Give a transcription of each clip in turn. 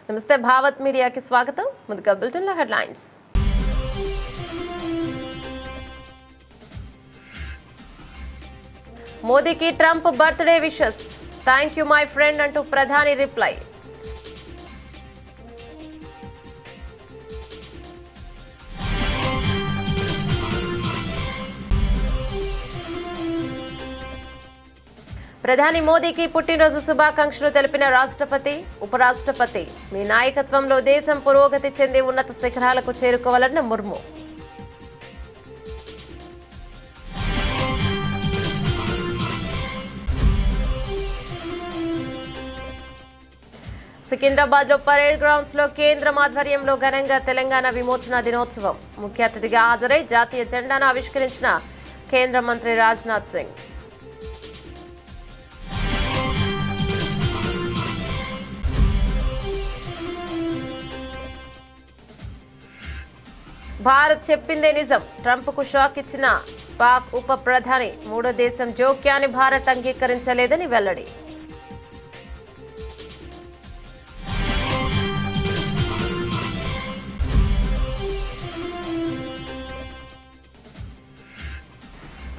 నమస్తే భావత్ మీడియాకి స్వాగతం. ముందుగా బులెటిన్ల హెడ్లైన్స్. మోదీకి Trump birthday wishes. Thank you my friend అంటూ ప్రధాని రిప్లై. ప్రధాని మోదీకి పుట్టినరోజు శుభాకాంక్షలు తెలిపిన రాష్ట్రపతి, ఉపరాష్ట్రపతి. మీ నాయకత్వంలో దేశం పురోగతి చెంది ఉన్నత శిఖరాలకు చేరుకోవాలన్న ముర్ము. సికింద్రాబాద్ లో పరేడ్ గ్రౌండ్స్ లో కేంద్రం ఆధ్వర్యంలో ఘనంగా తెలంగాణ విమోచన దినోత్సవం. ముఖ్య అతిథిగా హాజరై జాతీయ జెండాను ఆవిష్కరించిన కేంద్ర మంత్రి రాజ్నాథ్ సింగ్. భారత్ చెప్పిందే నిజం. ట్రంప్ కు షాక్ ఇచ్చిన పాక్ ఉప ప్రధాని. మూడో దేశం జోక్యాన్ని భారత్ అంగీకరించలేదని వెల్లడి.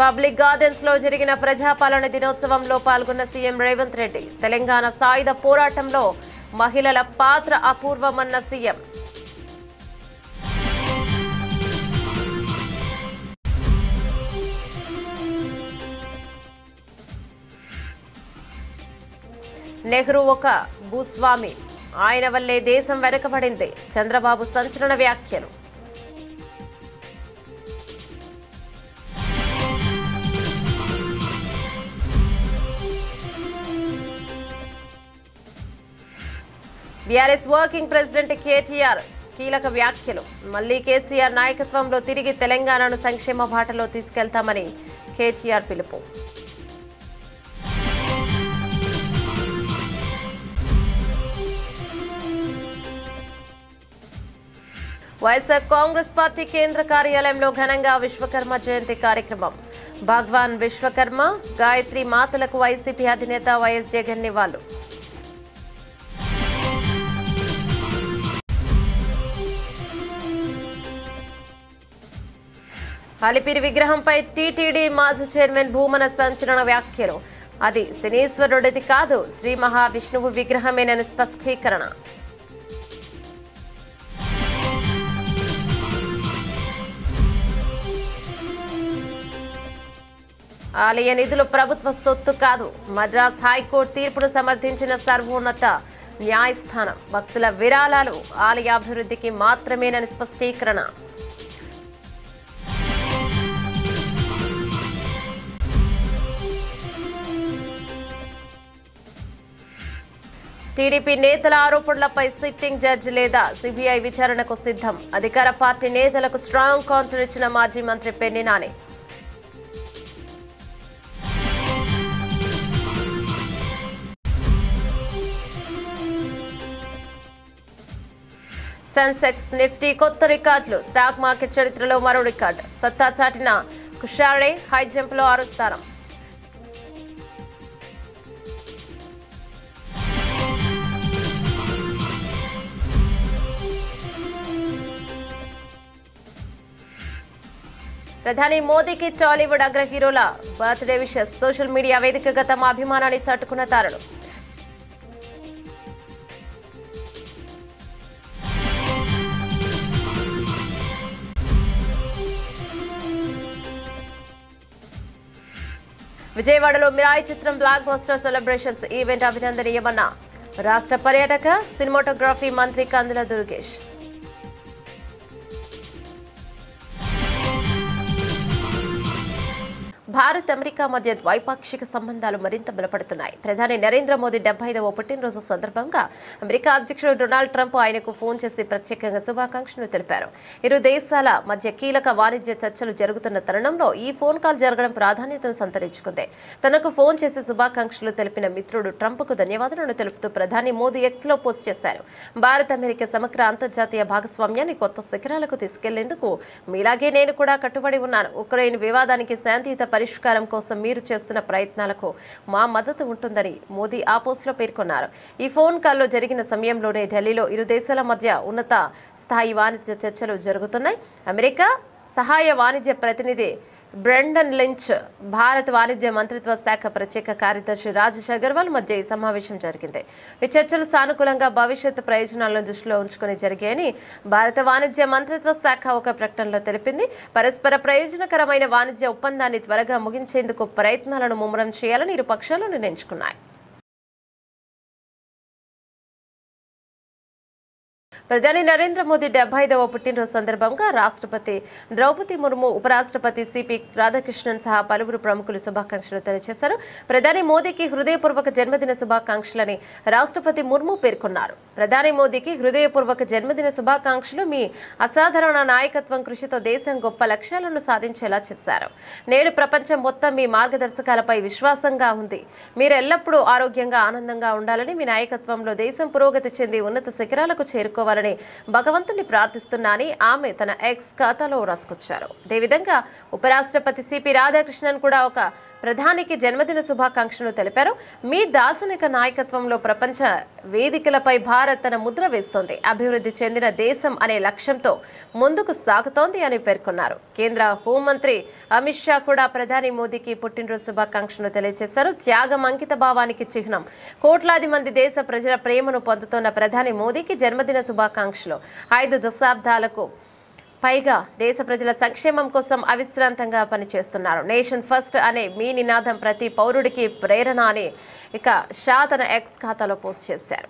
పబ్లిక్ గార్డెన్స్ లో జరిగిన ప్రజాపాలన దినోత్సవంలో పాల్గొన్న సీఎం రేవంత్ రెడ్డి. తెలంగాణ సాయుధ పోరాటంలో మహిళల పాత్ర అపూర్వమన్న సీఎం. నెహ్రూ ఒక భూస్వామి. ఆయన వల్లే దేశం వెనుకబడింది. చంద్రబాబు సంచలన వ్యాఖ్యలు. బీఆర్ఎస్ వర్కింగ్ ప్రెసిడెంట్ కేటీఆర్ కీలక వ్యాఖ్యలు. మళ్లీ కేసీఆర్ నాయకత్వంలో తిరిగి తెలంగాణను సంక్షేమ బాటలో తీసుకెళ్తామని కేటీఆర్ పిలుపు. వైఎస్ఆర్ కాంగ్రెస్ పార్టీ కేంద్ర కార్యాలయంలో ఘనంగా విశ్వకర్మ జయంతి కార్యక్రమం. భగవాన్ విశ్వకర్మ, గాయత్రి మాతలకు వైసీపీ అధినేత వైఎస్ జగన్ నివాళులు. అలిపిరి విగ్రహంపై టీటీడీ మాజీ చైర్మన్ భూమన సంచలన వ్యాఖ్యలు. అది శనీశ్వరుడిది కాదు, శ్రీ మహావిష్ణువు విగ్రహమేనని స్పష్టీకరణ. ఆలయ నిధులు ప్రభుత్వ సొత్తు కాదు. మద్రాస్ హైకోర్టు తీర్పును సమర్థించిన సర్వోన్నత న్యాయస్థానం. భక్తుల విరాళాలు ఆలయ అభివృద్ధికి మాత్రమేనని స్పష్టీకరణ. టీడీపీ నేతల ఆరోపణలపై సిట్టింగ్ జడ్జి లేదా సిబిఐ విచారణకు సిద్ధం. అధికార పార్టీ నేతలకు స్ట్రాంగ్ కౌంటర్ ఇచ్చిన మాజీ మంత్రి పెన్ని నాని. సెన్సెక్స్, నిఫ్టీ కొత్త రికార్డులు. స్టాక్ మార్కెట్ చరిత్రలో మరో రికార్డు. సత్తా చాటిన కుషారే హై జంప్ లో 6వ స్థానం. ప్రధాని మోదీకి టాలీవుడ్ అగ్ర హీరోల బర్త్డే విషెస్. సోషల్ మీడియా వేదికగా తమ అభిమానాన్ని చాటుకున్న తారలు. విజయవాడలో మిరాయి చిత్రం బ్లాక్ బస్టర్ సెలబ్రేషన్స్ ఈవెంట్ అభినందనీయమన్న రాష్ట్ర పర్యాటక సినిమాటోగ్రఫీ మంత్రి కందుల దుర్గేష్. భారత్ అమెరికా మధ్య ద్వైపాక్షిక సంబంధాలు మరింత బలపడుతున్నాయి. ప్రధాని నరేంద్ర మోదీ 75వ పుట్టినరోజు సందర్భంగా అమెరికా అధ్యక్షుడు డొనాల్డ్ ట్రంప్ ఆయనకు ఫోన్ చేసి ప్రత్యేకంగా శుభాకాంక్షలు తెలిపారు. ఇరు దేశాల మధ్య కీలక వాణిజ్య చర్చలు జరుగుతున్న తరుణంలో ఈ ఫోన్ కాల్ జరగడం ప్రాధాన్యతను సంతరించుకుంది. తనకు ఫోన్ చేసి శుభాకాంక్షలు తెలిపిన మిత్రుడు ట్రంప్కు ధన్యవాదాలను తెలుపుతూ ప్రధాని మోదీ ఎక్స్లో పోస్ట్ చేశారు. భారత్ అమెరికా సమగ్ర అంతర్జాతీయ భాగస్వామ్యాన్ని కొత్త శిఖరాలకు తీసుకెళ్లేందుకు మీలాగే నేను కూడా కట్టుబడి ఉన్నాను. ఉక్రెయిన్ వివాదానికి శాంతియుత పరిష్కారం కోసం మీరు చేస్తున్న ప్రయత్నాలకు మా మద్దతు ఉంటుందని మోదీ ఆ పోస్టులో పేర్కొన్నారు. ఈ ఫోన్ కాల్లో జరిగిన సమయంలోనే ఢిల్లీలో ఇరు దేశాల మధ్య ఉన్నత స్థాయి వాణిజ్య చర్చలు జరుగుతున్నాయి. అమెరికా సహాయ వాణిజ్య ప్రతినిధి బ్రెండన్ లించ్, భారత వాణిజ్య మంత్రిత్వ శాఖ ప్రత్యేక కార్యదర్శి రాజేష్ అగర్వాల్ మధ్య ఈ సమావేశం జరిగింది. ఈ చర్చలు సానుకూలంగా భవిష్యత్తు ప్రయోజనాలను దృష్టిలో ఉంచుకుని జరిగాయని భారత వాణిజ్య మంత్రిత్వ శాఖ ఒక ప్రకటనలో తెలిపింది. పరస్పర ప్రయోజనకరమైన వాణిజ్య ఒప్పందాన్ని త్వరగా ముగించేందుకు ప్రయత్నాలను ముమ్మరం చేయాలని ఇరు పక్షాలు నిర్ణయించుకున్నాయి. ప్రధాని నరేంద్ర మోదీ 75వ పుట్టినరోజు సందర్భంగా రాష్ట్రపతి ద్రౌపది ముర్ము, ఉపరాష్ట్రపతి సిపి రాధాకృష్ణన్ సహా పలువురు ప్రముఖులు శుభాకాంక్షలు తెలియజేశారు. ప్రధాని మోదీకి హృదయపూర్వక జన్మదిన శుభాకాంక్షలని రాష్ట్రపతి ముర్ము పేర్కొన్నారు. ప్రధాని మోదీకి హృదయపూర్వక జన్మదిన శుభాకాంక్షలు. మీ అసాధారణ నాయకత్వం కృషితో దేశం గొప్ప లక్ష్యాలను సాధించేలా చేశారు. నేడు ప్రపంచం మొత్తం మీ మార్గదర్శకాలపై విశ్వాసంగా ఉంది. మీరు ఎల్లప్పుడూ ఆరోగ్యంగా, ఆనందంగా ఉండాలని, మీ నాయకత్వంలో దేశం పురోగతి చెంది ఉన్నత శిఖరాలకు చేరుకోవాలని భగవంతుని ప్రార్థిస్తున్నానని ఆమె తన ఎక్స్ ఖాతాలో రాసుకొచ్చారు. అదేవిధంగా ఉపరాష్ట్రపతి సిపి రాధాకృష్ణన్ కూడా ఒక ప్రధానికి జన్మదిన శుభాకాంక్షలు తెలిపారు. మీ దార్శనిక నాయకత్వంలో ప్రపంచ వేదికలపై భారత్ తన ముద్ర వేస్తోంది, అభివృద్ధి చెందిన దేశం అనే లక్ష్యంతో ముందుకు సాగుతోంది అని పేర్కొన్నారు. కేంద్ర హోంమంత్రి అమిత్ షా కూడా ప్రధాని మోదీకి పుట్టినరోజు శుభాకాంక్షలు తెలియజేశారు. త్యాగం, అంకిత భావానికి చిహ్నం. కోట్లాది మంది దేశ ప్రజల ప్రేమను పొందుతున్న ప్రధాని మోదీకి జన్మదిన శుభాకాంక్షలు. 5 దశాబ్దాలకు పైగా దేశ ప్రజల సంక్షేమం కోసం అవిశ్రాంతంగా పనిచేస్తున్నారు. నేషన్ ఫస్ట్ అనే మీ నినాదం ప్రతి పౌరుడికి ప్రేరణ అని ఇక షా తన ఎక్స్ ఖాతాలో పోస్ట్ చేశారు.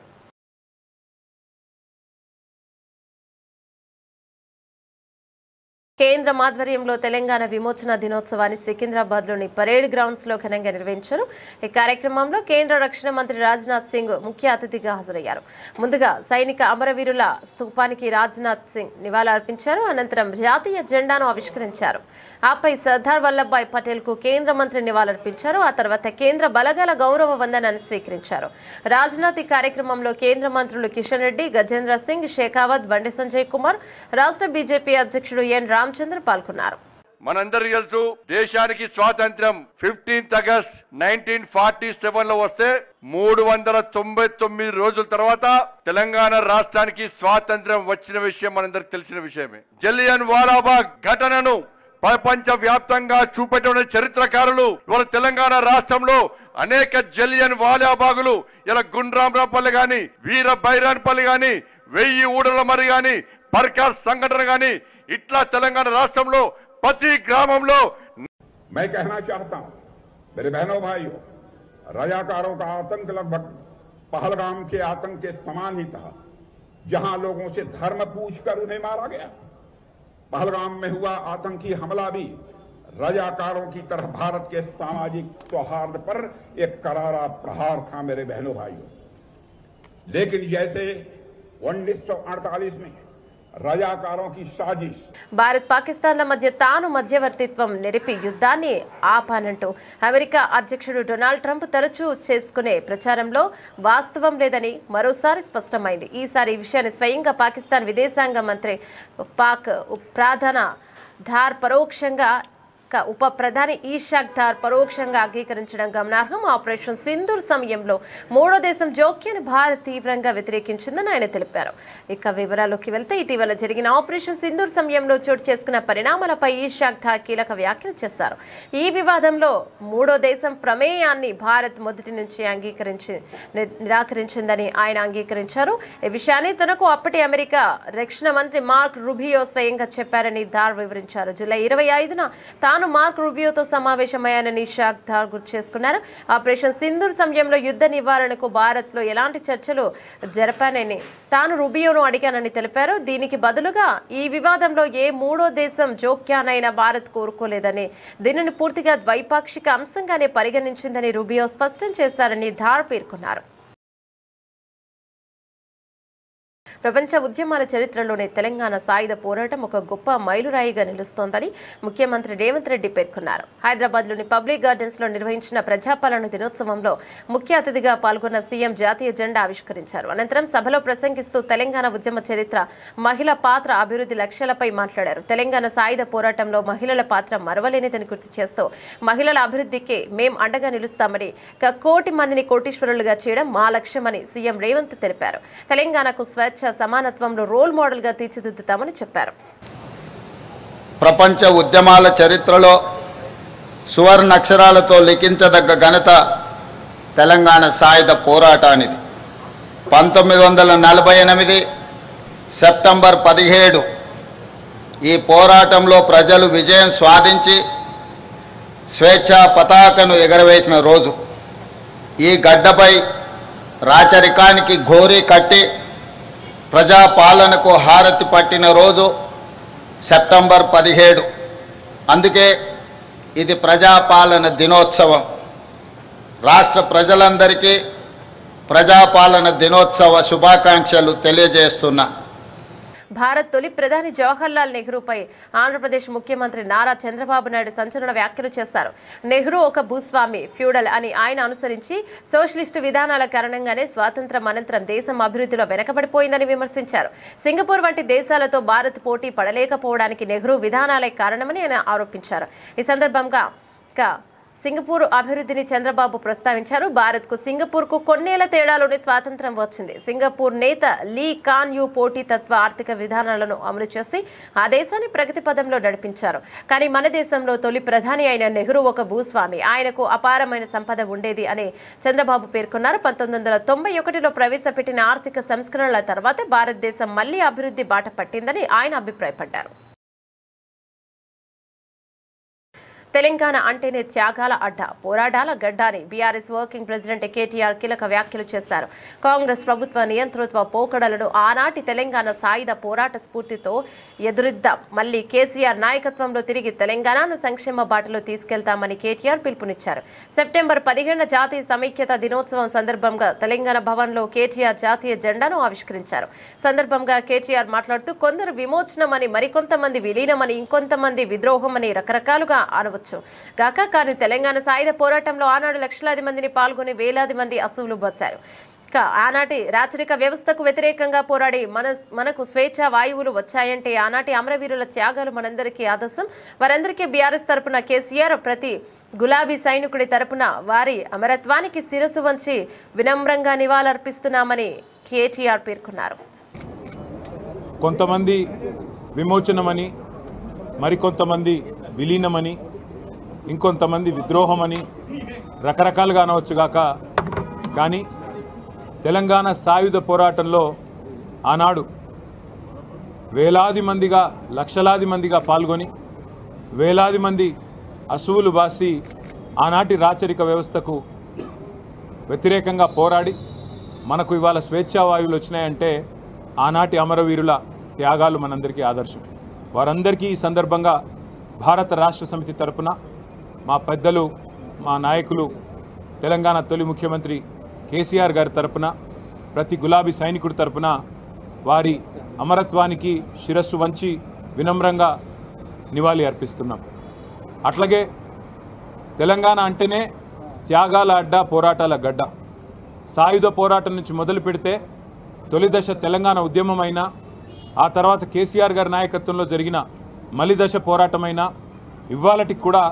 కేంద్రం ఆధ్వర్యంలో తెలంగాణ విమోచన దినోత్సవాన్ని సికింద్రాబాద్లోని పరేడ్ గ్రౌండ్స్ లో ఘనంగా నిర్వహించారు. ఈ కార్యక్రమంలో కేంద్ర రక్షణ మంత్రి రాజ్నాథ్ సింగ్ ముఖ్య అతిథిగా హాజరయ్యారు. ముందుగా సైనిక అమరవీరుల స్తూపానికి రాజ్నాథ్ సింగ్ నివాళులర్పించారు. అనంతరం జాతీయ జెండాను ఆవిష్కరించారు. ఆపై సర్దార్ వల్లభాయ్ పటేల్ కు కేంద్ర మంత్రి నివాళులర్పించారు. ఆ తర్వాత కేంద్ర బలగాల గౌరవ వందనాన్ని స్వీకరించారు. రాజ్నాథ్ ఈ కార్యక్రమంలో కేంద్ర మంత్రులు కిషన్ రెడ్డి, గజేంద్ర సింగ్ షేకావత్, బండి సంజయ్ కుమార్, రాష్ట్ర బీజేపీ అధ్యక్షుడు ఎన్ రామచంద్ర పాల్గొన్నారు. మనందరికీ తెలుసు, దేశానికి స్వాతంత్ర్యం 15 ఆగస్టు 1947 లో వస్తే 399 రోజుల తర్వాత తెలంగాణ రాష్ట్రానికి స్వాతంత్ర్యం వచ్చిన విషయం మనందరికి తెలిసిన విషయమే. జలియన్ వాలాబాగ్ ఘటనను ప్రపంచ వ్యాప్తంగా చూపెట్టిన చరిత్రకారులు ఇవాళ తెలంగాణ రాష్ట్రంలో అనేక జలియన్ వాలాబాగులు ఇలా గుండ్రాంరాపల్లి గాని, వీర బైరాన్పల్లి గాని, 1000 ఊడల మరి గాని, పర్కార్ సంఘటన గాని ఇట్లా తెలంగాణ రాష్ట్రంలో ప్రతి గ్రామంలో. मैं कहना चाहता हूं मेरे बहनों भाइयों, रजाकारों का आतंक लगभग पहलगाम के आतंक के समान ही था, जहां लोगों से धर्म पूछकर उन्हें मारा गया। पहलगाम में हुआ आतंकी हमला भी रजाकारों की तरह भारत के सामाजिक सौहार्द पर एक करारा प्रहार था मेरे बहनों भाइयों। लेकिन जैसे 1948 में రజాకారోं की साजिश, భారత్ పాకిస్తాన్ల మధ్య తాను మధ్యవర్తిత్వం నెరిపి యుద్ధాన్ని ఆపానంటూ అమెరికా అధ్యక్షుడు డొనాల్డ్ ట్రంప్ తరచూ చేసుకునే ప్రచారంలో వాస్తవం లేదని మరోసారి స్పష్టమైంది. ఈసారి ఈ విషయాన్ని స్వయంగా పాకిస్తాన్ విదేశాంగ మంత్రి పాక్ ప్రధాన ధార్ పరోక్షంగా ఉప ప్రధాని ఇషాక్ దార్ పరోక్షంగా అంగీకరించడం గమనార్హం. ఆపరేషన్ సింధూర్ సమయంలో మూడో దేశం జోక్యాన్ని భారత్ తీవ్రంగా వ్యతిరేకించిందని ఆయన తెలిపారు. ఇక వివరాల్లోకి వెళ్తే ఇటీవల జరిగిన ఆపరేషన్ సింధూర్ సమయంలో చోటు చేసుకున్న పరిణామాలపై ఇషాక్ దార్ కీలక వ్యాఖ్యలు చేశారు. ఈ వివాదంలో మూడో దేశం ప్రమేయాన్ని భారత్ మొదటి నుంచి నిరాకరించిందని ఆయన అంగీకరించారు. ఈ విషయాన్ని తనకు అప్పటి అమెరికా రక్షణ మంత్రి మార్క్ రూబియో స్వయంగా చెప్పారని దార్ వివరించారు. జూలై 25న తాను మార్క్ రూబియోతో సమావేశమయ్యానని ఇషాక్ దార్ గుర్తు చేసుకున్నారు. ఆపరేషన్ సింధూర్ సమయంలో యుద్ధ నివారణకు భారత్ లో ఎలాంటి చర్చలు జరపానని తాను రూబియోను అడిగానని తెలిపారు. దీనికి బదులుగా ఈ వివాదంలో ఏ మూడో దేశం జోక్యానైనా భారత్ కోరుకోలేదని, దీనిని పూర్తిగా ద్వైపాక్షిక అంశంగానే పరిగణించిందని రూబియో స్పష్టం చేశారని దార్ పేర్కొన్నారు. ప్రపంచ ఉద్యమాల చరిత్రలోనే తెలంగాణ సాయుధ పోరాటం ఒక గొప్ప మైలురాయిగా నిలుస్తోందని ముఖ్యమంత్రి రేవంత్ రెడ్డి పేర్కొన్నారు. హైదరాబాద్లోని పబ్లిక్ గార్డెన్స్ లో నిర్వహించిన ప్రజాపాలన దినోత్సవంలో ముఖ్య అతిథిగా పాల్గొన్న సీఎం జాతీయ జెండా ఆవిష్కరించారు. అనంతరం సభలో ప్రసంగిస్తూ తెలంగాణ ఉద్యమ చరిత్ర, మహిళ పాత్ర, అభివృద్ధి లక్ష్యాలపై మాట్లాడారు. తెలంగాణ సాయుధ పోరాటంలో మహిళల పాత్ర మరవలేనిదని గుర్తు చేస్తూ మహిళల అభివృద్ధికి మేం అండగా నిలుస్తామని, 1 కోటి మందిని కోటీశ్వరులుగా చేయడం మా లక్ష్యమని సీఎం రేవంత్ తెలిపారు. తెలంగాణకు స్వేచ్ఛ, సమానత్వంలో రోల్ మోడల్ గా తీర్చిదిద్దుతామని చెప్పారు. ప్రపంచ ఉద్యమాల చరిత్రలో సువర్ణ అక్షరాలతో లిఖించదగ్గ ఘనత తెలంగాణ సాయుధ పోరాటానిది. 1948 సెప్టెంబర్ 17 ఈ పోరాటంలో ప్రజలు విజయం సాధించి స్వేచ్ఛా పతాకను ఎగరవేసిన రోజు. ఈ గడ్డపై రాచరికానికి ఘోరీ కట్టి ప్రజాపాలనకు హారతి పట్టిన రోజు సెప్టెంబర్ 17. అందుకే ఇది ప్రజాపాలన దినోత్సవం. రాష్ట్ర ప్రజలందరికీ ప్రజాపాలన దినోత్సవ శుభాకాంక్షలు తెలియజేస్తున్నా. భారత్ తొలి ప్రధాని జవహర్లాల్ నెహ్రూపై ఆంధ్రప్రదేశ్ ముఖ్యమంత్రి నారా చంద్రబాబు నాయుడు సంచలన వ్యాఖ్యలు చేశారు. నెహ్రూ ఒక భూస్వామి, ఫ్యూడల్ అని ఆయన అనుసరించి సోషలిస్టు విధానాల కారణంగానే స్వాతంత్ర్యం అనంతరం దేశం అభివృద్ధిలో వెనకబడిపోయిందని విమర్శించారు. సింగపూర్ వంటి దేశాలతో భారత్ పోటీ పడలేకపోవడానికి నెహ్రూ విధానాలే కారణమని ఆయన ఆరోపించారు. ఈ సందర్భంగా సింగపూర్ అభివృద్ధిని చంద్రబాబు ప్రస్తావించారు. భారత్కు సింగపూర్కు కొన్నేళ్ల తేడాలోనే స్వాతంత్ర్యం వచ్చింది. సింగపూర్ నేత లీ కాన్ యూ పోటీతత్వ ఆర్థిక విధానాలను అమలు చేసి ఆ దేశాన్ని ప్రగతి పదంలో నడిపించారు. కానీ మన దేశంలో తొలి ప్రధాని అయిన నెహ్రూ ఒక భూస్వామి, ఆయనకు అపారమైన సంపద ఉండేది అని చంద్రబాబు పేర్కొన్నారు. 1991లో ప్రవేశపెట్టిన ఆర్థిక సంస్కరణల తర్వాత భారతదేశం మళ్లీ అభివృద్ధి బాట పట్టిందని ఆయన అభిప్రాయపడ్డారు. తెలంగాణ అంటేనే త్యాగాల అడ్డ, పోరాటాల గడ్డ అని బీఆర్ఎస్ వర్కింగ్ ప్రెసిడెంట్ కేటీఆర్ కీలక వ్యాఖ్యలు చేశారు. కాంగ్రెస్ ప్రభుత్వ నియంతృత్వ పోకడలను ఆనాటి తెలంగాణ సాయుధ పోరాట స్ఫూర్తితో ఎదురిద్దాం, మళ్లీ కేసీఆర్ నాయకత్వంలో తిరిగి తెలంగాణను సంక్షేమ బాటలో తీసుకెళ్తామని కేటీఆర్ పిలుపునిచ్చారు. సెప్టెంబర్ 15 జాతీయ సమైక్యత దినోత్సవం సందర్భంగా తెలంగాణ భవన్లో కేటీఆర్ జాతీయ జెండాను ఆవిష్కరించారు. సందర్భంగా కేటీఆర్ మాట్లాడుతూ కొందరు విమోచనమని, మరికొంతమంది విలీనమని, ఇంకొంతమంది విద్రోహమని రకరకాలుగా అనవచ్చు గాక, కానీ తెలంగాణ సాయుధ పోరాటంలో ఆనాడు లక్షలాది మందిని పాల్గొని వేలాది మంది అసువులు బస్సారు. ఆనాటి రాచరిక వ్యవస్థకు వ్యతిరేకంగా పోరాడి మనకు స్వేచ్ఛ వాయువులు వచ్చాయంటే ఆనాటి అమరవీరుల త్యాగాలు మనందరికీ ఆదర్శం. వారందరికీ బీఆర్ఎస్ తరపున కేసీఆర్, ప్రతి గులాబీ సైనికుడి తరపున వారి అమరత్వానికి శిరసు వంచి వినమ్రంగా నివాళులర్పిస్తున్నామని కేటీఆర్ పేర్కొన్నారు. కొంతమంది విమోచనమని, మరికొంతమంది విలీనమని, ఇంకొంతమంది విద్రోహమని రకరకాలుగా అనవచ్చుగాక, కానీ తెలంగాణ సాయుధ పోరాటంలో ఆనాడు వేలాది మందిగా, లక్షలాది మందిగా పాల్గొని వేలాది మంది అసువులు బాసి ఆనాటి రాచరిక వ్యవస్థకు వ్యతిరేకంగా పోరాడి మనకు ఇవాళ స్వేచ్ఛావాయువులు వచ్చినాయంటే ఆనాటి అమరవీరుల త్యాగాలు మనందరికీ ఆదర్శం. వారందరికీ ఈ సందర్భంగా భారత రాష్ట్ర సమితి తరపున మా పెద్దలు, మా నాయకులు, తెలంగాణ తొలి ముఖ్యమంత్రి కేసీఆర్ గారి తరపున, ప్రతి గులాబీ సైనికుడి తరపున వారి అమరత్వానికి శిరస్సు వంచి వినమ్రంగా నివాళి అర్పిస్తున్నాం. అట్లాగే తెలంగాణ అంటేనే త్యాగాల అడ్డ, పోరాటాల గడ్డ. సాయుధ పోరాటం నుంచి మొదలు పెడితే తొలి దశ తెలంగాణ ఉద్యమమైన, ఆ తర్వాత కేసీఆర్ గారి నాయకత్వంలో జరిగిన మలిదశ పోరాటమైన, ఇవాళటికి కూడా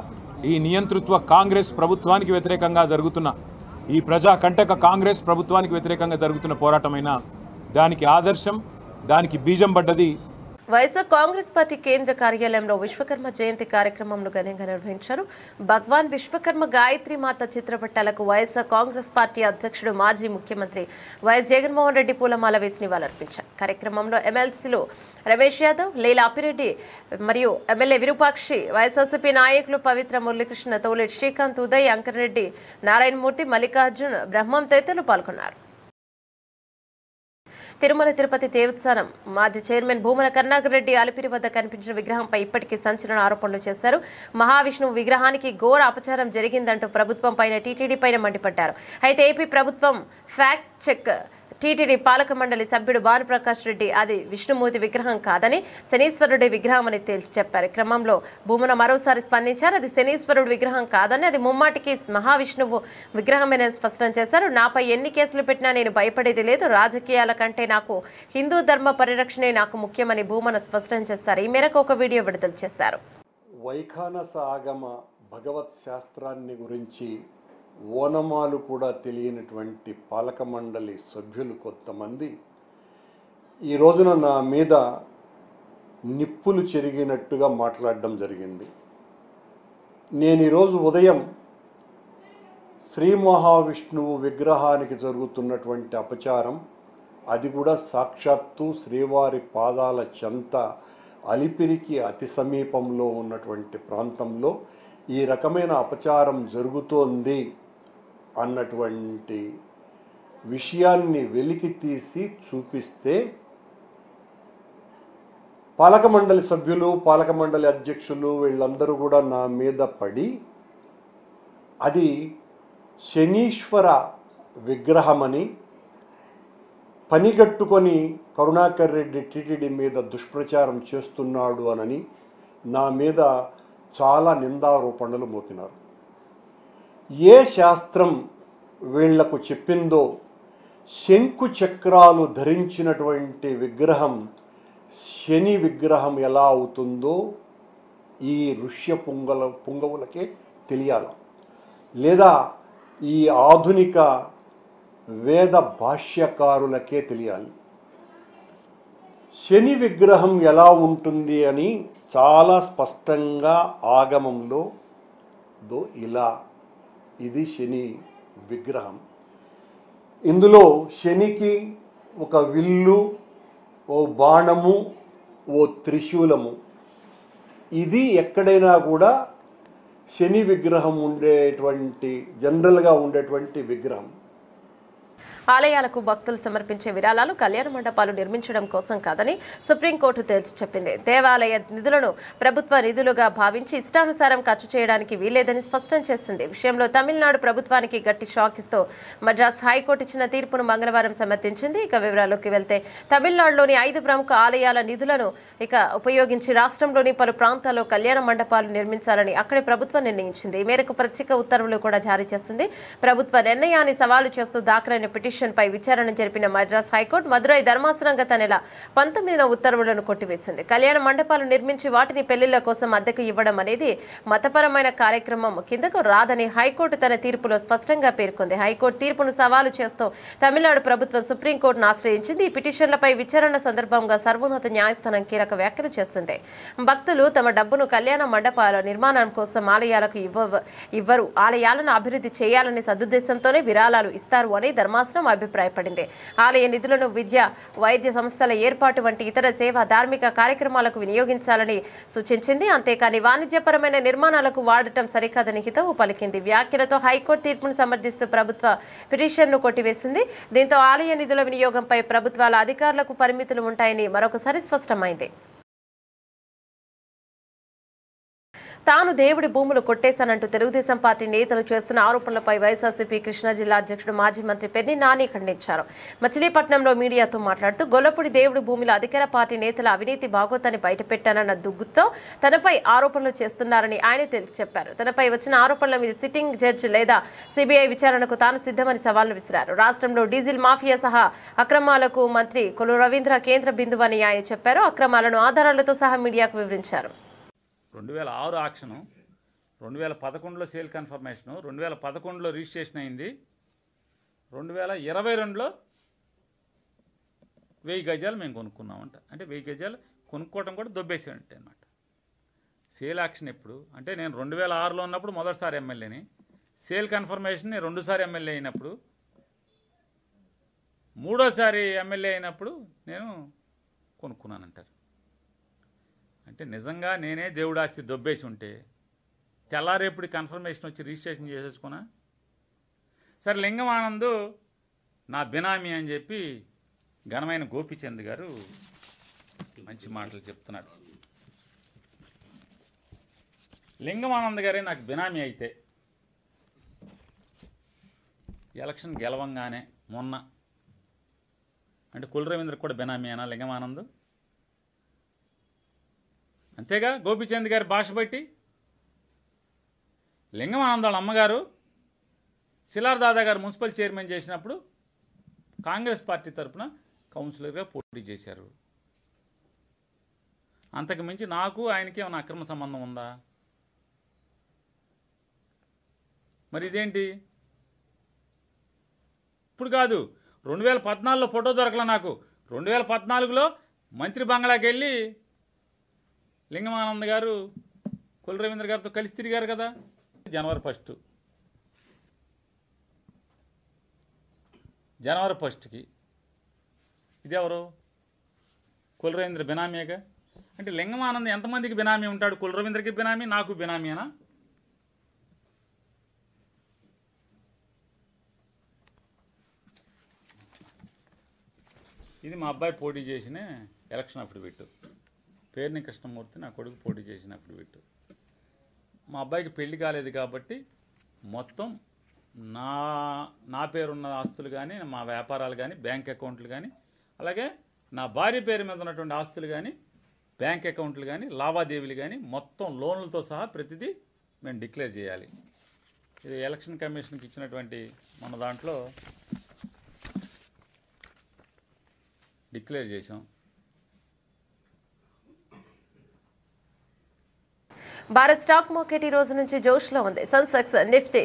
ఈ నియంతృత్వ కాంగ్రెస్ ప్రభుత్వానికి వ్యతిరేకంగా జరుగుతున్న, ఈ ప్రజా కంటక కాంగ్రెస్ ప్రభుత్వానికి వ్యతిరేకంగా జరుగుతున్న పోరాటమైన దానికి ఆదర్శం, దానికి బీజం పడ్డది వైఎస్ఆర్ కాంగ్రెస్ పార్టీ కేంద్ర కార్యాలయంలో విశ్వకర్మ జయంతి కార్యక్రమంను ఘనంగా నిర్వహించారు. భగవాన్ విశ్వకర్మ గాయత్రి మాత చిత్రపటాలకు వైఎస్ఆర్ కాంగ్రెస్ పార్టీ అధ్యక్షుడు, మాజీ ముఖ్యమంత్రి వైఎస్ జగన్మోహన్ రెడ్డి పూలమాల వేసి నివాళులర్పించారు. కార్యక్రమంలో ఎమ్మెల్సీలు రమేష్ యాదవ్, లీలా అప్పిరెడ్డి మరియు ఎమ్మెల్యే విరూపాక్షి, వైఎస్ఆర్సీపీ నాయకులు పవిత్ర, మురళీకృష్ణ, తోలేటి శ్రీకాంత్, ఉదయ్, అంకరెడ్డి, నారాయణమూర్తి, మల్లికార్జున్, బ్రహ్మం తదితరులు పాల్గొన్నారు. తిరుమల తిరుపతి దేవస్థానం మాజీ చైర్మన్ భూమన కరుణాకర్ రెడ్డి అలిపిరి వద్ద కనిపించిన విగ్రహంపై ఇప్పటికీ సంచలన ఆరోపణలు చేశారు. మహావిష్ణువు విగ్రహానికి ఘోర అపచారం జరిగిందంటూ ప్రభుత్వం పైన, టీటీడీ పైన మండిపడ్డారు. అయితే ఏపీ ప్రభుత్వం ఫ్యాక్ట్ చెక్ టీటీడీ పాలక మండలి సభ్యుడు భానుప్రకాష్ రెడ్డి అది విష్ణుమూర్తి విగ్రహం కాదని శనీశ్వరుడి విగ్రహం అని తేల్చి చెప్పారు. క్రమంలో భూమన మరోసారి స్పందించారు. అది శనీశ్వరుడి విగ్రహం కాదని అది ముమ్మాటికి మహావిష్ణువు విగ్రహమేనని స్పష్టం చేశారు. నాపై ఎన్ని కేసులు పెట్టినా నేను భయపడేది లేదు. రాజకీయాల కంటే నాకు హిందూ ధర్మ పరిరక్షణే నాకు ముఖ్యమని భూమన స్పష్టం చేశారు. ఈ మేరకు ఒక వీడియో విడుదల చేశారు. వైఖానస ఆగమ భగవత్ శాస్త్రాన్ని గురించి ఓనమాలు కూడా తెలియనటువంటి పాలక మండలి సభ్యులు కొంతమంది ఈ రోజున నా మీద నిప్పులు చెరిగినట్టుగా మాట్లాడడం జరిగింది. నేను ఈరోజు ఉదయం శ్రీ మహావిష్ణువు విగ్రహానికి జరుగుతున్నటువంటి అపచారం, అది కూడా సాక్షాత్తు శ్రీవారి పాదాల చెంత అలిపిరికి అతి సమీపంలో ఉన్నటువంటి ప్రాంతంలో ఈ రకమైన అపచారం జరుగుతోంది అన్నటువంటి విషయాన్ని వెలికి తీసి చూపిస్తే పాలక మండలి సభ్యులు, పాలక మండలి అధ్యక్షులు వీళ్ళందరూ కూడా నా మీద పడి అది శనీశ్వర విగ్రహమని పనిగట్టుకొని కరుణాకర్ రెడ్డి టీటీడీ మీద దుష్ప్రచారం చేస్తున్నాడు అనని నా మీద చాలా నిందారోపణలు మోపినారు. ఏ శాస్త్రం వీళ్లకు చెప్పిందో శంకు చక్రాలు ధరించినటువంటి విగ్రహం శని విగ్రహం ఎలా అవుతుందో ఈ ఋష్య పుంగవులకే తెలియాలి, లేదా ఈ ఆధునిక వేద భాష్యకారులకే తెలియాలి. శని విగ్రహం ఎలా ఉంటుంది అని చాలా స్పష్టంగా ఆగమంలో ఇలా ఇది శని విగ్రహం. ఇందులో శనికి ఒక విల్లు, ఓ బాణము, ఓ త్రిశూలము, ఇది ఎక్కడైనా కూడా శని విగ్రహం ఉండేటువంటి జనరల్గా ఉండేటువంటి విగ్రహం. ఆలయాలకు భక్తులు సమర్పించే విరాళాలు కళ్యాణ మండపాలు నిర్మించడం కోసం కాదని సుప్రీంకోర్టు తేల్చి చెప్పింది. దేవాలయ నిధులను ప్రభుత్వ నిధులుగా భావించి ఇష్టానుసారం ఖర్చు చేయడానికి వీల్లేదని స్పష్టం చేసింది. విషయంలో తమిళనాడు ప్రభుత్వానికి గట్టి షాక్ ఇస్తూ మద్రాస్ హైకోర్టు ఇచ్చిన తీర్పును మంగళవారం సమర్థించింది. ఇక వివరాల్లోకి వెళ్తే తమిళనాడులోని 5 ప్రముఖ ఆలయాల నిధులను ఉపయోగించి రాష్ట్రంలోని పలు ప్రాంతాల్లో కళ్యాణ మండపాలు నిర్మించాలని అక్కడి ప్రభుత్వం నిర్ణయించింది. ఈ మేరకు ప్రత్యేక ఉత్తర్వులు కూడా జారీ చేసింది. ప్రభుత్వ నిర్ణయాన్ని సవాలు చేస్తూ దాఖలైన పిటిషన్పై విచారణ జరిపిన మద్రాస్ హైకోర్టు మదురై ధర్మాసనం గత నెల 19న ఉత్తర్వులను కొట్టివేసింది. కళ్యాణ మండపాలు నిర్మించి వాటిని పెళ్లిళ్ల కోసం అద్దెకు ఇవ్వడం అనేది మతపరమైన కార్యక్రమం కిందకు రాదని హైకోర్టు తన తీర్పులో స్పష్టంగా పేర్కొంది. హైకోర్టు తీర్పును సవాలు చేస్తూ తమిళనాడు ప్రభుత్వం సుప్రీంకోర్టును ఆశ్రయించింది. ఈ పిటిషన్లపై విచారణ సందర్భంగా సర్వోన్నత న్యాయస్థానం కీలక వ్యాఖ్యలు చేసింది. భక్తులు తమ డబ్బును కళ్యాణ మండపాల నిర్మాణం కోసం ఆలయాలకు ఇవ్వరు, ఆలయాలను అభివృద్ధి చేయాలనే సదుద్దేశంతోనే విరాళాలు ఇస్తారు అని ధర్మాసనం అభిప్రాయపడింది. ఆలయ నిధులను విద్య, వైద్య సంస్థల ఏర్పాటు వంటి ఇతర సేవా ధార్మిక కార్యక్రమాలకు వినియోగించాలని సూచించింది. అంతేకాని వాణిజ్యపరమైన నిర్మాణాలకు వాడటం సరికాదని హితవు పలికింది. వ్యాఖ్యలతో హైకోర్టు తీర్పును సమర్థిస్తూ ప్రభుత్వ పిటిషన్ను కొట్టివేసింది. దీంతో ఆలయ నిధుల వినియోగంపై ప్రభుత్వాల అధికారులకు పరిమితులు ఉంటాయని మరొకసారి స్పష్టమైంది. తాను దేవుడి భూములు కొట్టేశానంటూ తెలుగుదేశం పార్టీ నేతలు చేస్తున్న ఆరోపణలపై వైఎస్ఆర్సీపీ కృష్ణా జిల్లా అధ్యక్షుడు మాజీ మంత్రి పెద్ది నాని ఖండించారు. మచిలీపట్నంలో మీడియాతో మాట్లాడుతూ గొల్లపూడి దేవుడి భూముల అధికార పార్టీ నేతల అవినీతి భాగోతాన్ని బయటపెట్టానన్న దుగ్గుతో తనపై ఆరోపణలు చేస్తున్నారని ఆయన చెప్పారు. తనపై వచ్చిన ఆరోపణల మీద సిట్టింగ్ జడ్జి లేదా సిబిఐ విచారణకు తాను సిద్ధమని సవాల్ను విసిరారు. రాష్ట్రంలో డీజిల్ మాఫియా సహా అక్రమాలకు మంత్రి కొల్లు రవీంద్ర కేంద్ర బిందువని ఆయన చెప్పారు. అక్రమాలను ఆధారాలతో సహా మీడియాకు వివరించారు. 2006 ఆక్షను, 2011లో సేల్ కన్ఫర్మేషను, 2011లో రిజిస్ట్రేషన్ అయింది, 2022లో 1000 గజాలు మేము కొనుక్కున్నామంట. అంటే 1000 గజాలు కొనుక్కోవడం కూడా దొబ్బేసేయంటే అనమాట. సేల్ యాక్షన్ ఎప్పుడు అంటే నేను 2006లో ఉన్నప్పుడు మొదటిసారి ఎమ్మెల్యేని, సేల్ కన్ఫర్మేషన్ 2సారి ఎమ్మెల్యే అయినప్పుడు, 3ఓసారి ఎమ్మెల్యే అయినప్పుడు నేను కొనుక్కున్నానంటారు. అంటే నిజంగా నేనే దేవుడు ఆస్తి దొబ్బేసి ఉంటే తెల్లారేపుడి కన్ఫర్మేషన్ వచ్చి రిజిస్ట్రేషన్ చేసేసుకున్నా. సరే, లింగం ఆనంద్ నా బినామీ అని చెప్పి ఘనమైన గోపీచంద్ గారు మంచి మాటలు చెప్తున్నాడు. లింగం ఆనంద్ గారే నాకు బినామీ అయితే ఎలక్షన్ గెలవంగానే మొన్న అంటే కుల రవీంద్ర కూడా బెనామీనా లింగమానంద్? అంతేగా గోపీచంద్ గారి భాష బట్టి. లింగమానంద్ వాళ్ళ అమ్మగారు శిలార్ దాదా గారు మున్సిపల్ చైర్మన్ చేసినప్పుడు కాంగ్రెస్ పార్టీ తరఫున కౌన్సిలర్గా పోటీ చేశారు. అంతకు మించి నాకు ఆయనకి ఏమైనా అక్రమ సంబంధం ఉందా? మరి ఇదేంటి? ఇప్పుడు కాదు, 2014లో ఫోటో దొరకలే నాకు. 2014లో మంత్రి బంగ్లాకి వెళ్ళి లింగమానంద్ గారు కుల రవీంద్ర గారితో కలిసి తిరిగారు కదా. జనవరి 1కి ఇదెవరు? కుల రవీంద్ర బినామీగా? అంటే లింగమానంద్ ఎంతమందికి బినామీ ఉంటాడు? కుల రవీంద్రకి బినామీ, నాకు బినామీనా? ఇది మా అబ్బాయి పోటీ చేసిన ఎలక్షన్ అఫిడవిట్. పేర్ని కృష్ణమూర్తి నా కొడుకు పోటీ చేసిన అఫిడవిట్. మా అబ్బాయికి పెళ్లి కాలేదు కాబట్టి మొత్తం నా పేరున్న ఆస్తులు కానీ, మా వ్యాపారాలు కానీ, బ్యాంక్ అకౌంట్లు కానీ, అలాగే నా భార్య పేరు మీద ఉన్నటువంటి ఆస్తులు కానీ, బ్యాంక్ అకౌంట్లు కానీ, లావాదేవీలు కానీ మొత్తం లోన్లతో సహా ప్రతిదీ మేము డిక్లేర్ చేయాలి. ఇది ఎలక్షన్ కమిషన్కి ఇచ్చినటువంటి మన దాంట్లో డిక్లేర్ చేసాం. భారత్ స్టాక్ మార్కెట్ ఈ రోజు నుంచి జోష్లో ఉంది. సెన్సెక్స్, నిఫ్టీ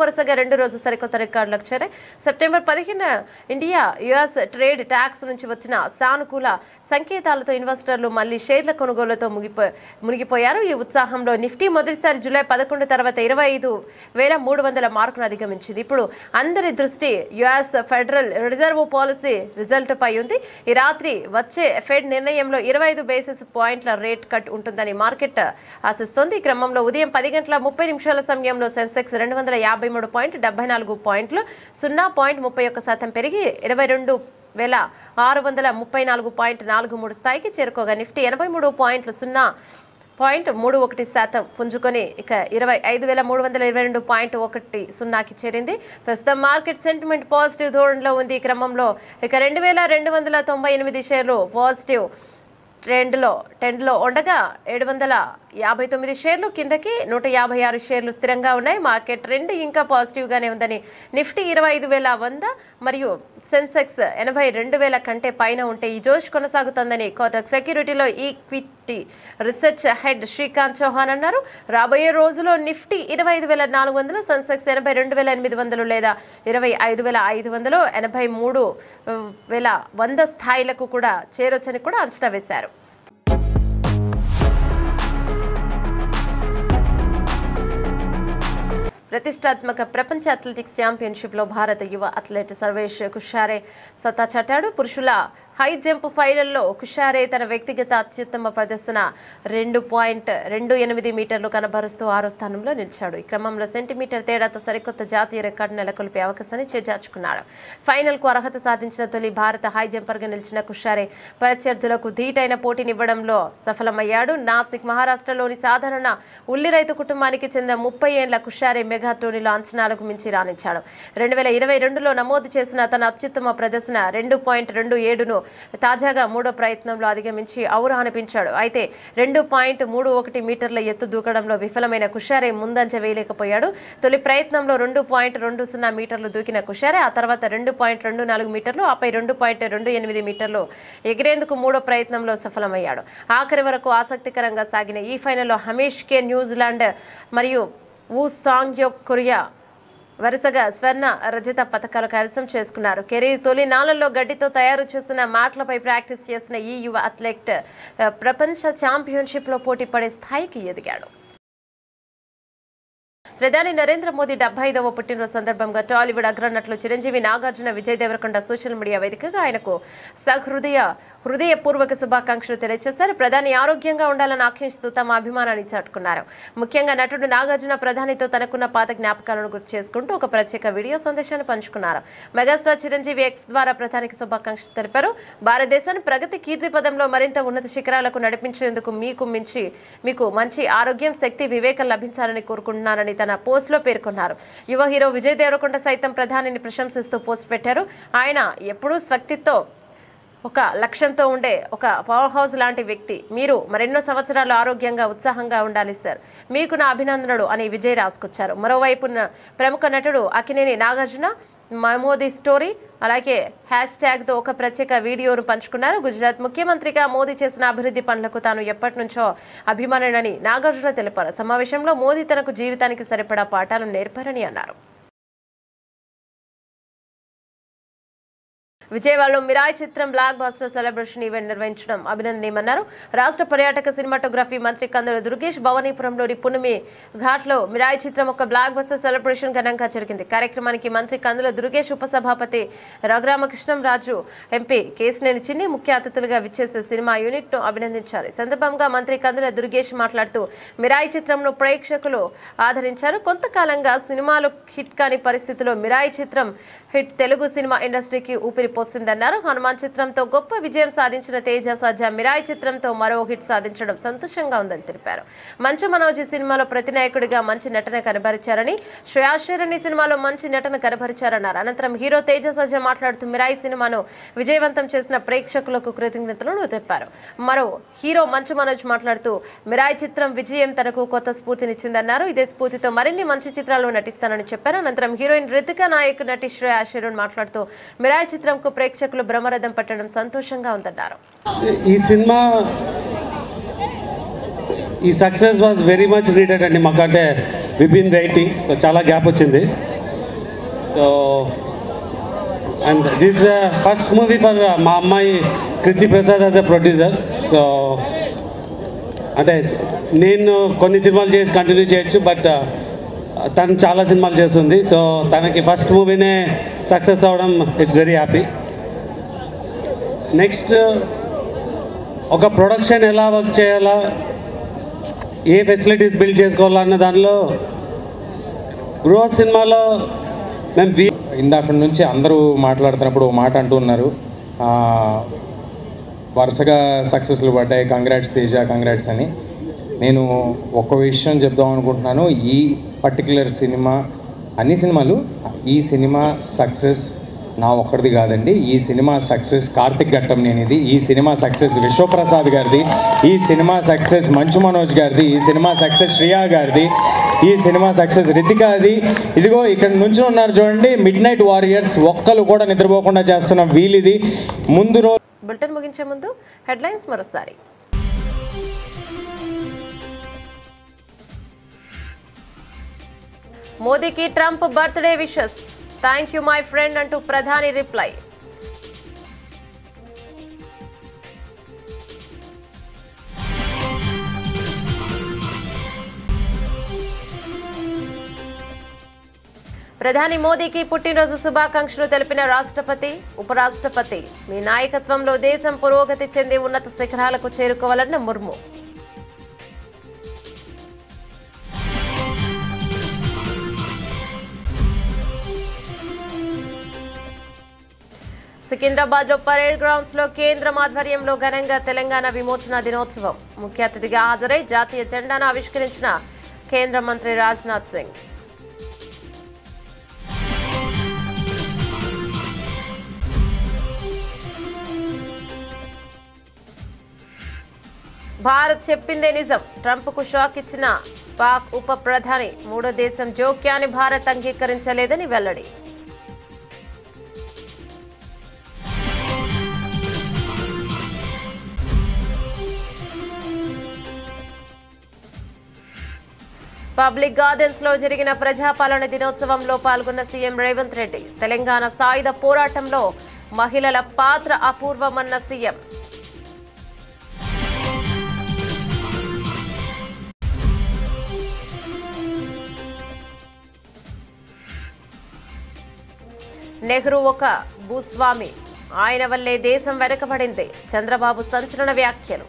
వరుసగా 2 రోజు సరికొత్త రికార్డులకు చేరాయి. September 15 India US trade tax నుంచి వచ్చిన సానుకూల సంకేతాలతో ఇన్వెస్టర్లు మళ్లీ షేర్ల కొనుగోలుతో మునిగిపోయారు. ఈ ఉత్సాహంలో నిఫ్టీ మొదటిసారి జూలై 11 తర్వాత 25,300 మార్కును అధిగమించింది. ఇప్పుడు అందరి దృష్టి US federal reserve policy result పై ఉంది. ఈ రాత్రి వచ్చే ఫెడ్ నిర్ణయంలో 25 బేసిస్ పాయింట్ల రేట్ కట్ ఉంటుందని మార్కెట్ ఆశిస్తోంది. ఈ క్రమంలో ఉదయం 10:30 సమయంలో సెన్సెక్స్ 253.74 పాయింట్లు 0.31% పెరిగి 22,634.43 స్థాయికి చేరుకోగా నిఫ్టీ 83.0.31% పుంజుకొని ఇక 25,322.10కి చేరింది. ప్రస్తుతం మార్కెట్ సెంటిమెంట్ పాజిటివ్ ధోరణిలో ఉంది. ఈ క్రమంలో ఇక 2,298 షేర్లు పాజిటివ్ ట్రెండ్లో ఉండగా 759 షేర్లు కిందకి, 156 షేర్లు స్థిరంగా ఉన్నాయి. మార్కెట్ ట్రెండ్ ఇంకా పాజిటివ్గానే ఉందని నిఫ్టీ 25,100 మరియు సెన్సెక్స్ 82,000 కంటే పైన ఉంటే ఈ జోష్ కొనసాగుతుందని కోటక్ సెక్యూరిటీలో equity research head Srikanth Chauhan అన్నారు. రాబోయే రోజుల్లో నిఫ్టీ 25,400, సెన్సెక్స్ 82,800 లేదా 25,500, 83,100 స్థాయిలకు కూడా చేరొచ్చని కూడా అంచనా వేశారు. ప్రతిష్టాత్మక ప్రపంచ అథ్లెటిక్స్ ఛాంపియన్షిప్లో భారత యువ అథ్లెట్ సర్వేష్ కుషారే సత్తా చాటాడు. పురుషుల హై జంప్ ఫైనల్లో కుషారే తన వ్యక్తిగత అత్యుత్తమ ప్రదర్శన 2.28 మీటర్లు కనబరుస్తూ 6వ స్థానంలో నిలిచాడు. ఈ క్రమంలో సెంటీమీటర్ తేడాతో సరికొత్త జాతీయ రికార్డు నెలకొల్పే అవకాశాన్ని చేజార్చుకున్నాడు. ఫైనల్కు అర్హత సాధించిన తొలి భారత హై జంపర్గా నిలిచిన కుషారే ప్రత్యర్థులకు ధీటైన పోటీనివ్వడంలో సఫలమయ్యాడు. నాసిక్, మహారాష్ట్రలోని సాధారణ ఉల్లి రైతు కుటుంబానికి చెందిన 30 ఏళ్ల కుషారే మెగా టోర్నీలో అంచనాలకు మించి రాణించాడు. 2022లో నమోదు చేసిన తన అత్యుత్తమ ప్రదర్శన 2.27ను తాజాగా 3వ ప్రయత్నంలో అధిగమించి ఔరా అనిపించాడు. అయితే 2.31 మీటర్ల ఎత్తు దూకడంలో విఫలమైన కుషారే ముందంజ వేయలేకపోయాడు. తొలి ప్రయత్నంలో 2.20 మీటర్లు దూకిన కుషారే ఆ తర్వాత 2.24 మీటర్లు, ఆపై 2.28 మీటర్లు ఎగిరేందుకు 3వ ప్రయత్నంలో సఫలమయ్యాడు. ఆఖరి వరకు ఆసక్తికరంగా సాగిన ఈ ఫైనల్లో హమీష్ కే న్యూజిలాండ్ మరియు వు సాంగ్యోక్ కొరియా వరుసగా స్వర్ణ, రజత పతకాలు కైవసం చేసుకున్నారు. కెరీర్ తొలి నాళ్లలో గడ్డితో తయారు చేసిన మ్యాట్లపై ప్రాక్టీస్ చేసిన ఈ యువ అథ్లెట్ ప్రపంచ ఛాంపియన్షిప్లో పోటీ పడే స్థాయికి ఎదిగాడు. ప్రధాని నరేంద్ర మోదీ 75వ పుట్టినరోజు సందర్భంగా టాలీవుడ్ అగ్రనటులు చిరంజీవి, నాగార్జున, విజయ్ దేవరకొండ సోషల్ మీడియా వేదికగా ఆయనకు హృదయపూర్వక శుభాకాంక్షలు తెలియజేశారు. ప్రధాని ఆరోగ్యంగా ఉండాలని ఆకాంక్షిస్తూ తమ అభిమానాన్ని చాటుకున్నారు. ముఖ్యంగా నటుడు నాగార్జున ప్రధానితో తనకున్న పాత జ్ఞాపకాలను గుర్తు చేసుకుంటూ ఒక ప్రత్యేక వీడియో సందేశాన్ని పంచుకున్నారు. మెగాస్టార్ చిరంజీవి ఎక్స్ ద్వారా ప్రధానికి శుభాకాంక్షలు తెలిపారు. భారతదేశాన్ని ప్రగతి కీర్తి పదంలో మరింత ఉన్నత శిఖరాలకు నడిపించేందుకు మీకు మంచి ఆరోగ్యం, శక్తి, వివేకం లభించాలని కోరుకుంటున్నారని తన పోస్టులో పేర్కొన్నారు. యువ హీరో విజయ్ దేవరకొండ సైతం ప్రధానిని ప్రశంసిస్తూ పోస్ట్ పెట్టారు. ఆయన ఎప్పుడూ స్వక్తితో ఒక లక్ష్యంతో ఉండే ఒక పవర్ హౌస్ లాంటి వ్యక్తి మీరు మరెన్నో సంవత్సరాలు ఆరోగ్యంగా ఉత్సాహంగా ఉండాలి సార్, మీకు నా అభినందనలు అని విజయ్ రాసుకొచ్చారు. మరోవైపు ప్రముఖ నటుడు అక్కినేని నాగార్జున మోదీ స్టోరీ అలాగే #తో ఒక ప్రత్యేక వీడియోను పంచుకున్నారు. గుజరాత్ ముఖ్యమంత్రిగా మోదీ చేసిన అభివృద్ధి పనులకు తాను ఎప్పటి నుంచో అభిమానుడని నాగార్జున తెలిపారు. సమావేశంలో మోదీ తనకు జీవితానికి సరిపడా పాఠాలు నేర్పారని అన్నారు. విజయవాడలో మిరాయి చిత్రం బ్లాక్ బస్టర్ సెలబ్రేషన్ ఈవెంట్ నిర్వహించడం అభినందనీయమన్నారు. రాష్ట్ర పర్యాటక సినిమాటోగ్రఫీ మంత్రి కందుల దుర్గేష్ భవానీపురంలోని పున్నమి ఘాట్లో మిరాయి చిత్రం ఒక బ్లాక్ బస్టర్ సెలబ్రేషన్ ఘనంగా జరిగింది. కార్యక్రమానికి మంత్రి కందుల దుర్గేష్, ఉపసభాపతి రఘురామకృష్ణంరాజు, ఎంపీ కేశినేని చిన్ని ముఖ్య అతిథులుగా విచ్చేసే సినిమా యూనిట్ ను అభినందించారు. ఈ సందర్భంగా మంత్రి కందుల దుర్గేష్ మాట్లాడుతూ మిరాయి చిత్రంను ప్రేక్షకులు ఆదరించారు. కొంతకాలంగా సినిమాలు హిట్ కాని పరిస్థితిలో మిరాయి చిత్రం హిట్ తెలుగు సినిమా ఇండస్ట్రీకి ఊపిరి పోసిందన్నారు. హనుమాన్ చిత్రంతో గొప్ప విజయం సాధించిన తేజ సజ్జా మిరాయి చిత్రంతో మరో హిట్ సాధించడం సంతోషంగా ఉందని తెలిపారు. మంచు మనోజ్ సినిమాలో ప్రతినాయకుడిగా మంచి నటన కనబరిచారని, శ్రేయాశరణి సినిమాలో మంచి నటన కనబరిచారన్నారు. అనంతరం హీరో తేజ సజ్జా మాట్లాడుతూ మిరాయి సినిమాను విజయవంతం చేసిన ప్రేక్షకులకు కృతజ్ఞతలను తెలిపారు. మరో హీరో మంచు మనోజ్ మాట్లాడుతూ మిరాయి చిత్రం విజయం తనకు కొత్త స్ఫూర్తినిచ్చిందన్నారు. ఇదే స్ఫూర్తితో మరిన్ని మంచి చిత్రాల్లో నటిస్తానని చెప్పారు. అనంతరం హీరోయిన్ రితికా నాయక్, నటి శ్రేయాశరణి మాట్లాడుతూ మిరాయి చిత్రం ప్రేక్షకులు బ్రహ్మరథం పట్టడం సంతోషంగా ఉందన్నారు. ఈ సినిమా ఈ success was very much needed అండి. మాకంటే వి బీన్ వెయిటింగ్, చాలా గ్యాప్ వచ్చింది. So and this first movie for మా అమ్మాయి Kriti Prasad as a producer. So అంటే నేను కొన్ని సినిమాలు చేసి కంటిన్యూ చేయొచ్చు, బట్ తను చాలా సినిమాలు చేస్తుంది. సో తనకి ఫస్ట్ మూవీనే సక్సెస్ అవ్వడం ఇట్స్ వెరీ హ్యాపీ. నెక్స్ట్ ఒక ప్రొడక్షన్ ఎలా వర్క్ చేయాలా, ఏ ఫెసిలిటీస్ బిల్డ్ చేసుకోవాలన్న దానిలో గృహ సినిమాలో మేము ఇందాక నుంచి అందరూ మాట్లాడుతున్నప్పుడు ఒక మాట అంటూ ఉన్నారు, వరుసగా సక్సెస్లు పడ్డాయి, కంగ్రాట్స్ తేజ, కంగ్రాట్స్ అని. నేను ఒక విషయం చెప్దాం అనుకుంటున్నాను. ఈ పర్టికులర్ సినిమా, అన్ని సినిమాలు, ఈ సినిమా సక్సెస్ నా ఒక్కడిది కాదండి. ఈ సినిమా సక్సెస్ కార్తిక్ ఘట్టంనేనిది, ఈ సినిమా సక్సెస్ విశ్వప్రసాద్ గారిది, ఈ సినిమా సక్సెస్ మంచు మనోజ్ గారిది, ఈ సినిమా సక్సెస్ శ్రియా గారిది, ఈ సినిమా సక్సెస్ రితికాది. ఇదిగో ఇక్కడ నుంచి ఉన్నారు చూడండి, మిడ్ నైట్ వారియర్స్, ఒక్కరు కూడా నిద్రపోకుండా చేస్తున్న వీలిది. ముందు రోజు బులెటిన్ ముగించే ముందు హెడ్లైన్స్ మరోసారి. మోదీకి Trump birthday wishes, thank you my friend అంటూ ప్రధాని రిప్లై. ప్రధాని మోదీకి పుట్టినరోజు శుభాకాంక్షలు తెలిపిన రాష్ట్రపతి, ఉపరాష్ట్రపతి. మీ నాయకత్వంలో దేశం పురోగతి చెంది ఉన్నత శిఖరాలకు చేరుకోవాలన్న ముర్ము. సికింద్రాబాద్ లో పరేడ్ గ్రౌండ్స్ లో కేంద్రం ఆధ్వర్యంలో ఘనంగా తెలంగాణ విమోచన దినోత్సవం. ముఖ్య అతిథిగా హాజరై జాతీయ జెండాను ఆవిష్కరించిన కేంద్ర మంత్రి రాజ్నాథ్ సింగ్. భారత్ చెప్పిందే నిజం, ట్రంప్ కు షాక్ ఇచ్చిన పాక్ ఉప ప్రధాని. మూడో దేశం జోక్యాన్ని భారత్ అంగీకరించలేదని వెల్లడి. పబ్లిక్ గార్డెన్స్ లో జరిగిన ప్రజాపాలన దినోత్సవంలో పాల్గొన్న సీఎం రేవంత్ రెడ్డి. తెలంగాణ సాయుధ పోరాటంలో మహిళల పాత్ర అపూర్వమన్న సీఎం. నెహ్రూ ఒక భూస్వామి, ఆయన వల్లే దేశం వెనుకబడింది. చంద్రబాబు సంచలన వ్యాఖ్యలు.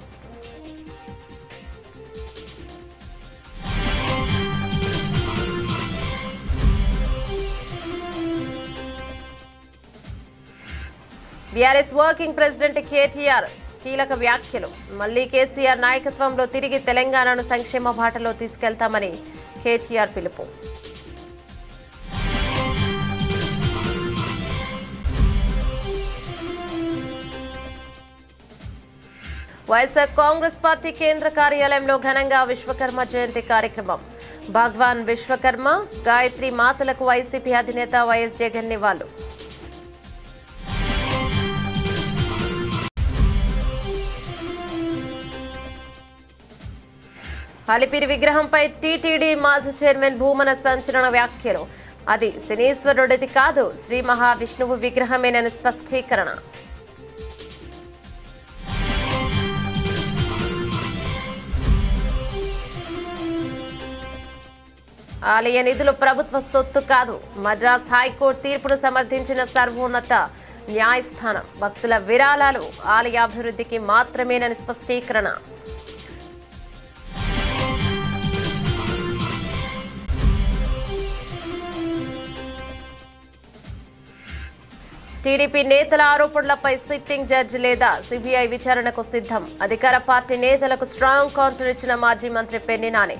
బీఆర్ఎస్ వర్కింగ్ ప్రెసిడెంట్ కేటీఆర్ కీలక వ్యాఖ్యలు. మళ్లీ కేసీఆర్ నాయకత్వంలో తిరిగి తెలంగాణను సంక్షేమ బాటలో తీసుకెళ్తామని కేటీఆర్ పిలుపు. వైఎస్ఆర్ కాంగ్రెస్ పార్టీ కేంద్ర కార్యాలయంలో ఘనంగా విశ్వకర్మ జయంతి కార్యక్రమం. భగవాన్ విశ్వకర్మ, గాయత్రి మాతలకు వైసీపీ అధినేత వైఎస్ జగన్ నివాళులు. అలిపిరి విగ్రహంపై టీటీడీ మాజీ చైర్మన్ భూమన సంచలన వ్యాఖ్యలు. అది శనీశ్వరుడిది కాదు, శ్రీ మహావిష్ణువు విగ్రహమేనని స్పష్టీకరణ. ఆలయ నిధులు ప్రభుత్వ సొత్తు కాదు, మద్రాస్ హైకోర్టు తీర్పును సమర్థించిన సర్వోన్నత న్యాయస్థానం. భక్తుల విరాళాలు ఆలయాభివృద్ధికి మాత్రమేనని స్పష్టీకరణ. టీడీపీ నేతల ఆరోపణలపై సిట్టింగ్ జడ్జి లేదా సిబిఐ విచారణకు సిద్ధం. అధికార పార్టీ నేతలకు స్ట్రాంగ్ కౌంటర్ ఇచ్చిన మాజీ మంత్రి పెన్ని నాని.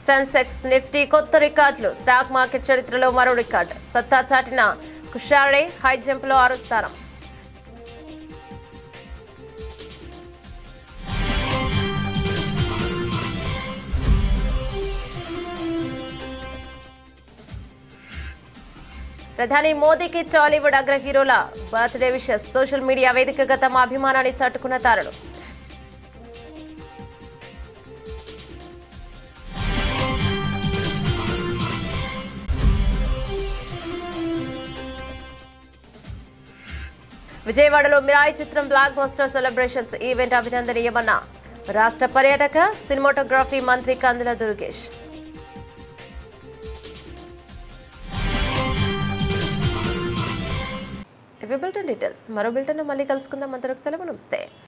సెన్సెక్స్, నిఫ్టీ కొత్త రికార్డులు. స్టాక్ మార్కెట్ చరిత్రలో మరో రికార్డు. సత్తా చాటిన కుషారే హై జంప్లో 6వ స్థానం. ప్రధాని మోదీకి టాలీవుడ్ అగ్ర హీరోల బర్త్డే విషెస్. సోషల్ మీడియా వేదికగా తమ అభిమానాన్ని చాటుకున్న తారలు. విజయవాడలో మిరాయి చిత్రం బ్లాక్ బస్టర్ సెలబ్రేషన్స్ ఈవెంట్ అభినందనీయమన్న రాష్ట్ర పర్యాటక సినిమాటోగ్రఫీ మంత్రి కందుల దుర్గేష్. ఇవి బులెటిన్ డీటెయిల్స్. మరో బులెటిన్ మళ్ళీ కలుసుకుందాం. అంతవరకు సెలవు, నమస్తే.